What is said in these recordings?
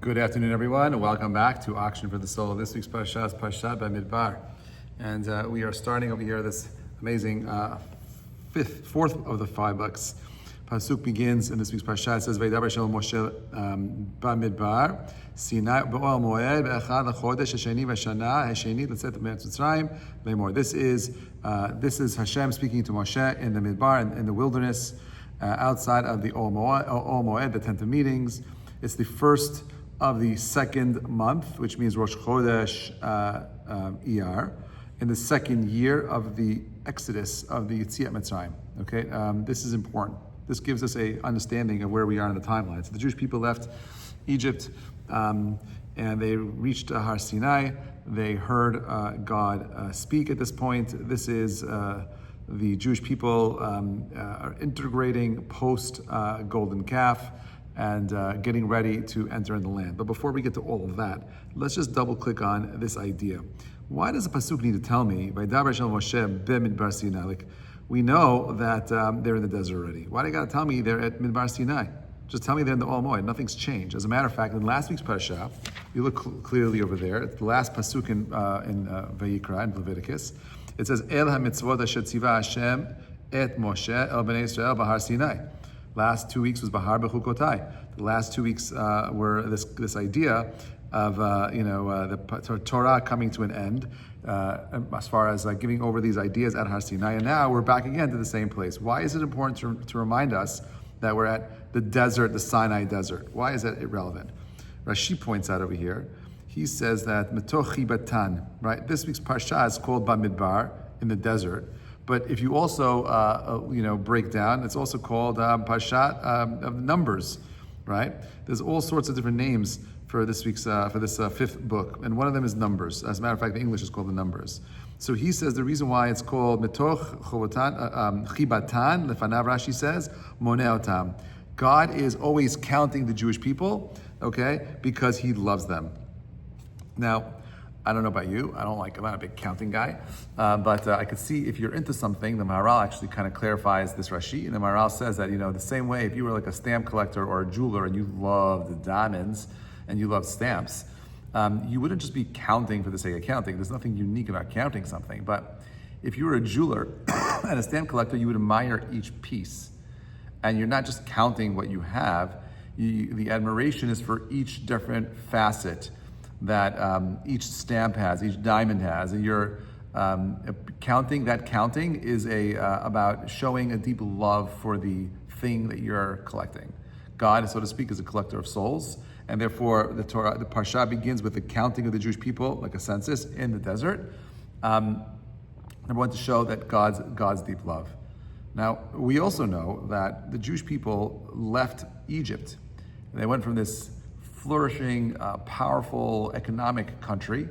Good afternoon, everyone, and welcome back to Auction for the Soul. This week's Perashat Bamidbar, and we are starting over here this amazing fourth of the 5 books. Pasuk begins in this week's Perashat. It says, "Vaydaber shel Moshe Bamidbar, Sinai b'Ohel Moed be'echad l'chodesh hasheni v'shana hasheni l'tzet me'eretz Mitzrayim le'mor." This is Hashem speaking to Moshe in the Midbar, in the wilderness, outside of the Ohl Moed, the tent of meetings. It's the first of the second month, which means Rosh Chodesh Iyar, in the second year of the Exodus of the Yetziat Mitzrayim. Okay, this is important. This gives us a understanding of where we are in the timeline. So the Jewish people left Egypt, and they reached Har Sinai. They heard God speak at this point. This is the Jewish people are integrating post Golden Calf and getting ready to enter in the land. But before we get to all of that, let's just double click on this idea. Why does the Pasuk need to tell me, Vaydaber shel Moshe b'Midbar Sinai? Like, we know that they're in the desert already. Why do you got to tell me they're at Midbar Sinai? Just tell me they're in the Ohl Moed. Nothing's changed. As a matter of fact, in last week's Parashah, you look clearly over there, it's the last Pasuk in Vayikra, in Leviticus. It says, El ha-mitzvot asher tziva Hashem et Moshe el bnei Yisrael b'Har Sinai. Last 2 weeks was Bahar Bechukotai. The last 2 weeks were this idea of the Torah coming to an end, as far as giving over these ideas at Har Sinai. And now we're back again to the same place. Why is it important to remind us that we're at the desert, the Sinai desert? Why is that irrelevant? Rashi points out over here. He says that Metoch Chibatan, right? This week's Parsha is called Bamidbar, in the desert. But if you also, break down, it's also called Parshat of Numbers, right? There's all sorts of different names for this week's, for this fifth book, and one of them is Numbers. As a matter of fact, the English is called the Numbers. So he says the reason why it's called Metoch Chibatan, Lefanav, Rashi says, Moneotam. God is always counting the Jewish people, okay, because He loves them. Now, I don't know about you. I'm not a big counting guy, but I could see if you're into something, the Maharal actually kind of clarifies this Rashi, and the Maharal says that, the same way, if you were like a stamp collector or a jeweler and you loved diamonds and you loved stamps, you wouldn't just be counting for the sake of counting. There's nothing unique about counting something, but if you were a jeweler and a stamp collector, you would admire each piece, and you're not just counting what you have. The admiration is for each different facet that each stamp has, each diamond has, and you're counting. That counting is about showing a deep love for the thing that you're collecting. God, so to speak, is a collector of souls, and therefore the Parsha begins with the counting of the Jewish people, like a census in the desert. Number one, to show that God's deep love. Now, we also know that the Jewish people left Egypt, and they went from this flourishing, powerful economic country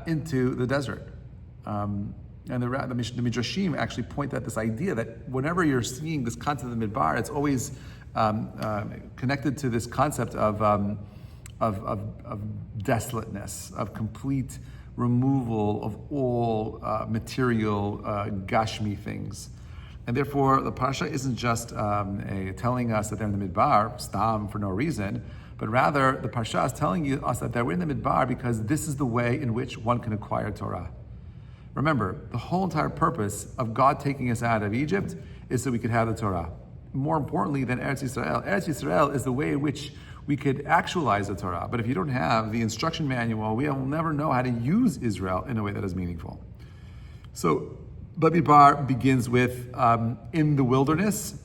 into the desert. And the Midrashim actually point at this idea that whenever you're seeing this concept of the Midbar, it's always connected to this concept of desolateness, of complete removal of all material, gashmi things. And therefore, the Parsha isn't just telling us that they're in the Midbar, stam, for no reason, but rather the Parsha is telling us that they're in the Midbar because this is the way in which one can acquire Torah. Remember, the whole entire purpose of God taking us out of Egypt is so we could have the Torah. More importantly than Eretz Yisrael is the way in which we could actualize the Torah. But if you don't have the instruction manual, we will never know how to use Israel in a way that is meaningful. So, Bamidbar begins with, in the wilderness,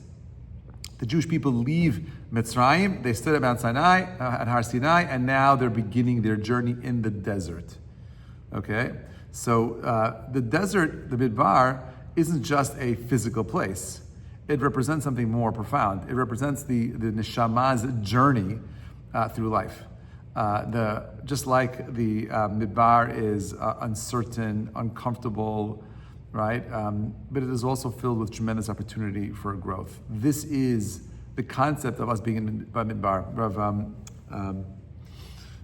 the Jewish people leave Mitzrayim. They stood at Mount Sinai, at Har Sinai, and now they're beginning their journey in the desert. Okay? So the desert, the Midbar, isn't just a physical place. It represents something more profound. It represents the neshama's journey through life. Just like the Midbar is uncertain, uncomfortable, right? But it is also filled with tremendous opportunity for growth. This is the concept of us being in Bamidbar.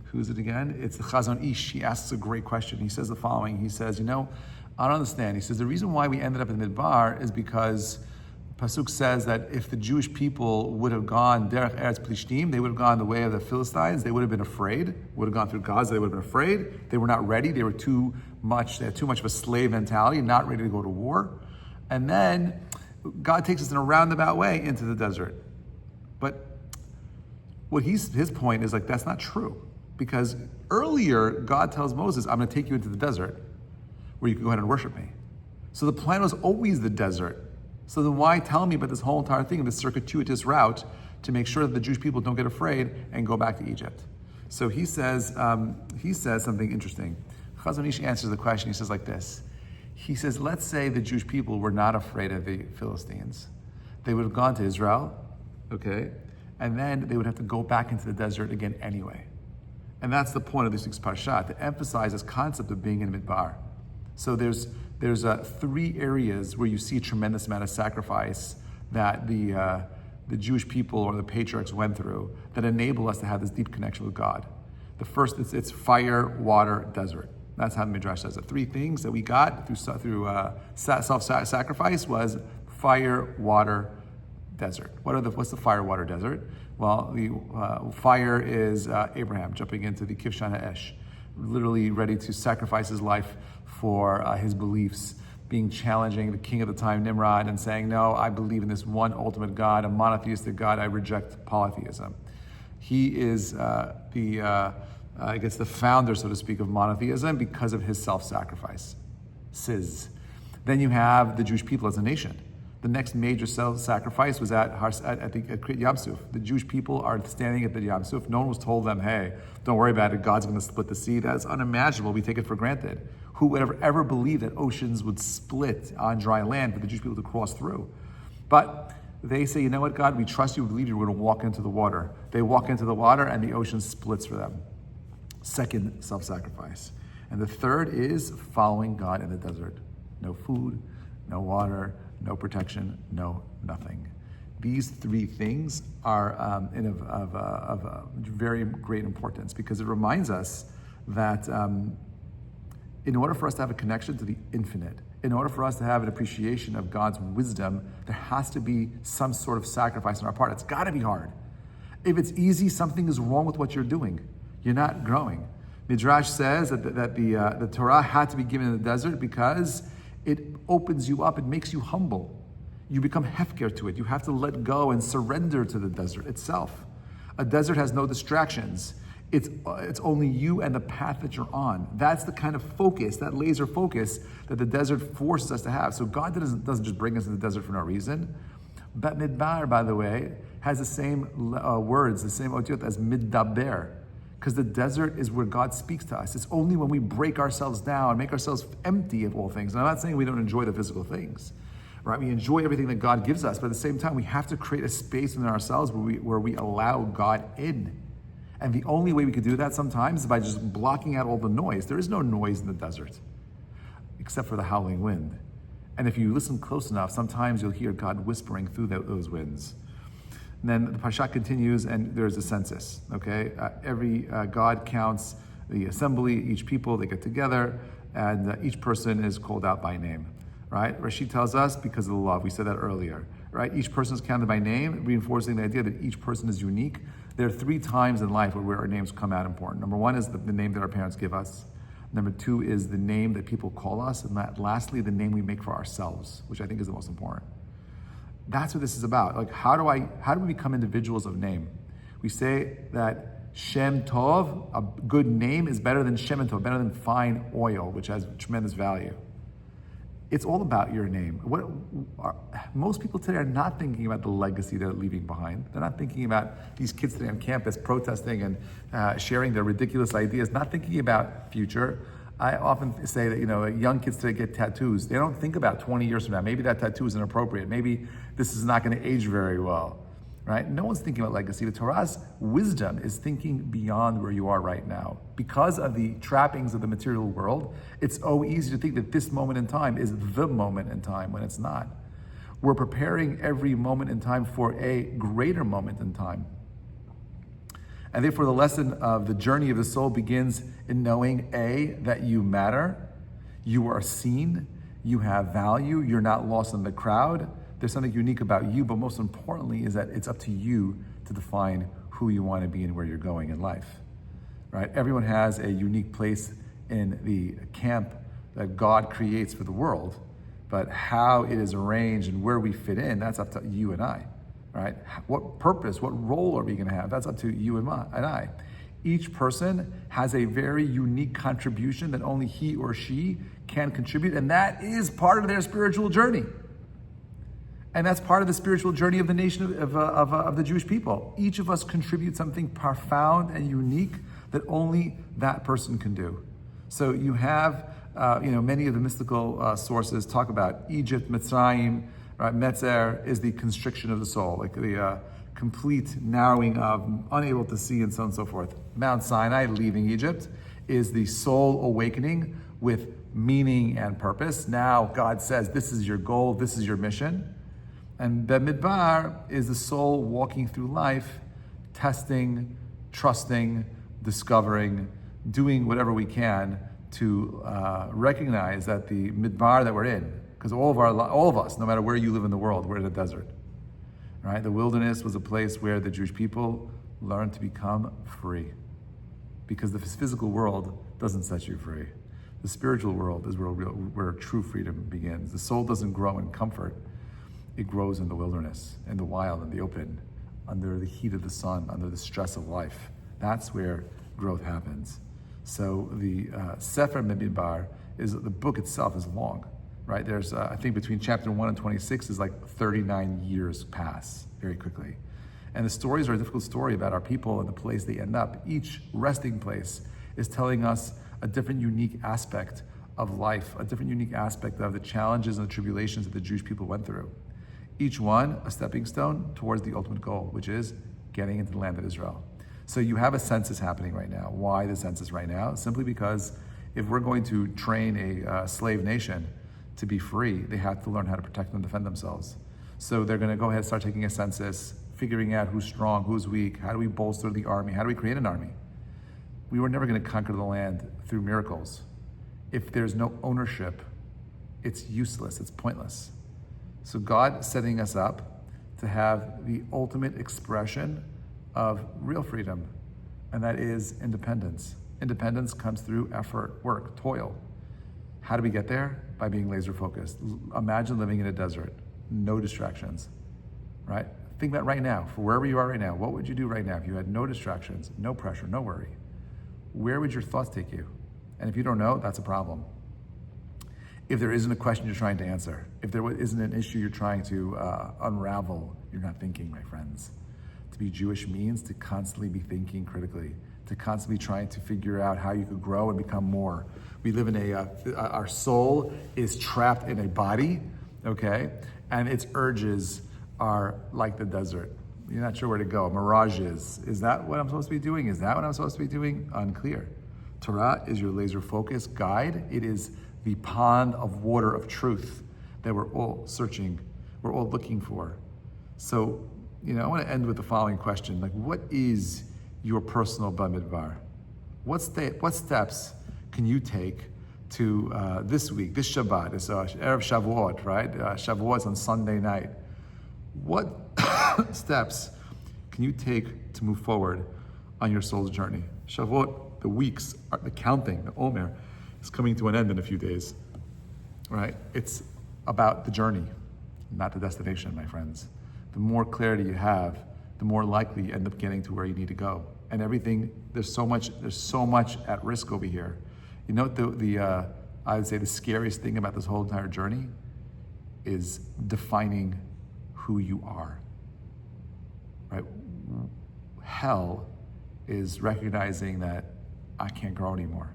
Who is it again? It's the Chazon Ish. He asks a great question. He says the following. He says, I don't understand. He says, the reason why we ended up in Midbar is because Pasuk says that if the Jewish people would have gone derech eretz plishtim, they would have gone the way of the Philistines. They would have been afraid. Would have gone through Gaza. They would have been afraid. They were not ready. They had too much of a slave mentality, not ready to go to war. And then God takes us in a roundabout way into the desert. But his point is like, that's not true. Because earlier, God tells Moses, I'm going to take you into the desert where you can go ahead and worship me. So the plan was always the desert. So then why tell me about this whole entire thing, this circuitous route to make sure that the Jewish people don't get afraid and go back to Egypt? So he says something interesting. Chazon Ish answers the question. He says like this. He says, let's say the Jewish people were not afraid of the Philistines. They would have gone to Israel, okay? And then they would have to go back into the desert again anyway. And that's the point of this week's Parshat, to emphasize this concept of being in Midbar. So there's 3 areas where you see a tremendous amount of sacrifice that the Jewish people or the patriarchs went through that enable us to have this deep connection with God. The first, it's fire, water, desert. That's how the Midrash says it. 3 things that we got through self-sacrifice was fire, water, desert. What's the fire, water, desert? Well, the fire is Abraham jumping into the Kivshan HaEsh, literally ready to sacrifice his life for his beliefs, challenging the king of the time, Nimrod, and saying, no, I believe in this one ultimate God, a monotheistic God, I reject polytheism. He is the founder, so to speak, of monotheism because of his self-sacrifice. Then you have the Jewish people as a nation. The next major self-sacrifice was at Kriyat Yam Suf. The Jewish people are standing at the Yam Suf. No one was told them, hey, don't worry about it, God's going to split the sea. That's unimaginable. We take it for granted. Who would ever believe that oceans would split on dry land for the Jewish people to cross through? But they say, you know what, God, we trust you, we believe you, we're going to walk into the water. They walk into the water and the ocean splits for them. Second self-sacrifice. And the third is following God in the desert. No food, no water, no protection, no nothing. These 3 things are of very great importance because it reminds us that in order for us to have a connection to the infinite, in order for us to have an appreciation of God's wisdom, there has to be some sort of sacrifice on our part. It's got to be hard. If it's easy, something is wrong with what you're doing. You're not growing. Midrash says that the Torah had to be given in the desert because it opens you up, it makes you humble. You become hefker to it. You have to let go and surrender to the desert itself. A desert has no distractions. It's only you and the path that you're on. That's the kind of focus, that laser focus that the desert forces us to have. So God doesn't just bring us to the desert for no reason. But Midbar, by the way, has the same words, the same otiyot as middaber. Because the desert is where God speaks to us. It's only when we break ourselves down, make ourselves empty of all things. And I'm not saying we don't enjoy the physical things, right? We enjoy everything that God gives us, but at the same time, we have to create a space within ourselves where we allow God in. And the only way we could do that sometimes is by just blocking out all the noise. There is no noise in the desert, except for the howling wind. And if you listen close enough, sometimes you'll hear God whispering through those winds. And then the Parshat continues, and there's a census, okay? God counts the assembly, each people, they get together, and each person is called out by name, right? Rashi tells us because of the love. We said that earlier, right? Each person is counted by name, reinforcing the idea that each person is unique. There are 3 times in life where our names come out important. Number 1 is the name that our parents give us. Number 2 is the name that people call us. And lastly, the name we make for ourselves, which I think is the most important. That's what this is about. Like, how do we become individuals of name? We say that Shem Tov, a good name, is better than Shem Tov, better than fine oil, which has tremendous value. It's all about your name. Most people today are not thinking about the legacy they're leaving behind. They're not thinking about these kids today on campus protesting and sharing their ridiculous ideas, not thinking about future. I often say that, young kids today get tattoos. They don't think about 20 years from now. Maybe that tattoo is inappropriate. Maybe this is not going to age very well, right? No one's thinking about legacy. The Torah's wisdom is thinking beyond where you are right now. Because of the trappings of the material world, it's so easy to think that this moment in time is the moment in time when it's not. We're preparing every moment in time for a greater moment in time. And therefore, the lesson of the journey of the soul begins in knowing, A, that you matter, you are seen, you have value, you're not lost in the crowd. there's something unique about you, but most importantly is that it's up to you to define who you want to be and where you're going in life, right? Everyone has a unique place in the camp that God creates for the world, but how it is arranged and where we fit in, that's up to you and I, right? What purpose, what role are we going to have? That's up to you and I. Each person has a very unique contribution that only he or she can contribute, and that is part of their spiritual journey. And that's part of the spiritual journey of the nation of the Jewish people. Each of us contributes something profound and unique that only that person can do. So you have, many of the mystical sources talk about Egypt, Mitzrayim, right? Metzer is the constriction of the soul, like the complete narrowing of unable to see and so on and so forth. Mount Sinai, leaving Egypt, is the soul awakening with meaning and purpose. Now God says, this is your goal, this is your mission. And Bamidbar is the soul walking through life, testing, trusting, discovering, doing whatever we can to recognize that the midbar that we're in, because all of us, no matter where you live in the world, we're in a desert. Right? The wilderness was a place where the Jewish people learned to become free, because the physical world doesn't set you free. The spiritual world is where true freedom begins. The soul doesn't grow in comfort. It grows in the wilderness, in the wild, in the open, under the heat of the sun, under the stress of life. That's where growth happens. So the Sefer Bamidbar the book itself is long, right? There's, I think between chapter 1 and 26 is like 39 years pass very quickly. And the stories are a difficult story about our people and the place they end up. Each resting place is telling us a different unique aspect of life, a different unique aspect of the challenges and the tribulations that the Jewish people went through. Each one a stepping stone towards the ultimate goal, which is getting into the land of Israel. So you have a census happening right now. Why the census right now? Simply because if we're going to train a slave nation to be free, they have to learn how to protect and defend themselves. So they're going to go ahead and start taking a census, figuring out who's strong, who's weak, how do we bolster the army, how do we create an army? We were never going to conquer the land through miracles. If there's no ownership, it's useless, it's pointless. So God setting us up to have the ultimate expression of real freedom, and that is independence. Independence comes through effort, work, toil. How do we get there? By being laser focused. Imagine living in a desert, no distractions, right? Think about right now, for wherever you are right now, what would you do right now if you had no distractions, no pressure, no worry? Where would your thoughts take you? And if you don't know, that's a problem. If there isn't a question you're trying to answer, if there isn't an issue you're trying to unravel, you're not thinking, my friends. To be Jewish means to constantly be thinking critically, to constantly trying to figure out how you could grow and become more. We live in our soul is trapped in a body, okay? And its urges are like the desert. You're not sure where to go. Mirages. Is that what I'm supposed to be doing? Is that what I'm supposed to be doing? Unclear. Torah is your laser focus guide. It is the pond of water of truth that we're all searching, we're all looking for. So, I want to end with the following question. Like, what is your personal Bamidbar? What steps can you take to this week, this Shabbat, this Erev Shavuot, right? Shavuot is on Sunday night. What steps can you take to move forward on your soul's journey? Shavuot, the weeks, the counting, the Omer, is coming to an end in a few days, right? It's about the journey, not the destination, my friends. The more clarity you have, the more likely you end up getting to where you need to go. And everything, there's so much at risk over here. You know, I would say the scariest thing about this whole entire journey is defining who you are, right? Hell is recognizing that I can't grow anymore.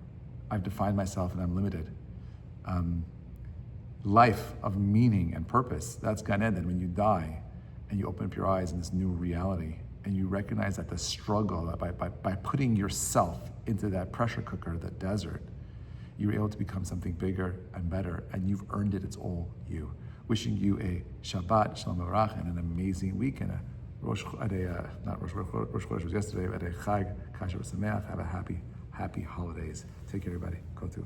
I've defined myself and I'm limited. Life of meaning and purpose, that's Gan Eden. When you die and you open up your eyes in this new reality and you recognize that the struggle, that by putting yourself into that pressure cooker, that desert, you're able to become something bigger and better, and you've earned it. It's all you. Wishing you a Shabbat Shalom Barach and an amazing week, and Rosh Chodesh was yesterday, at a Chag Kasher Sameach. Have a happy holidays. Take care, everybody. Go to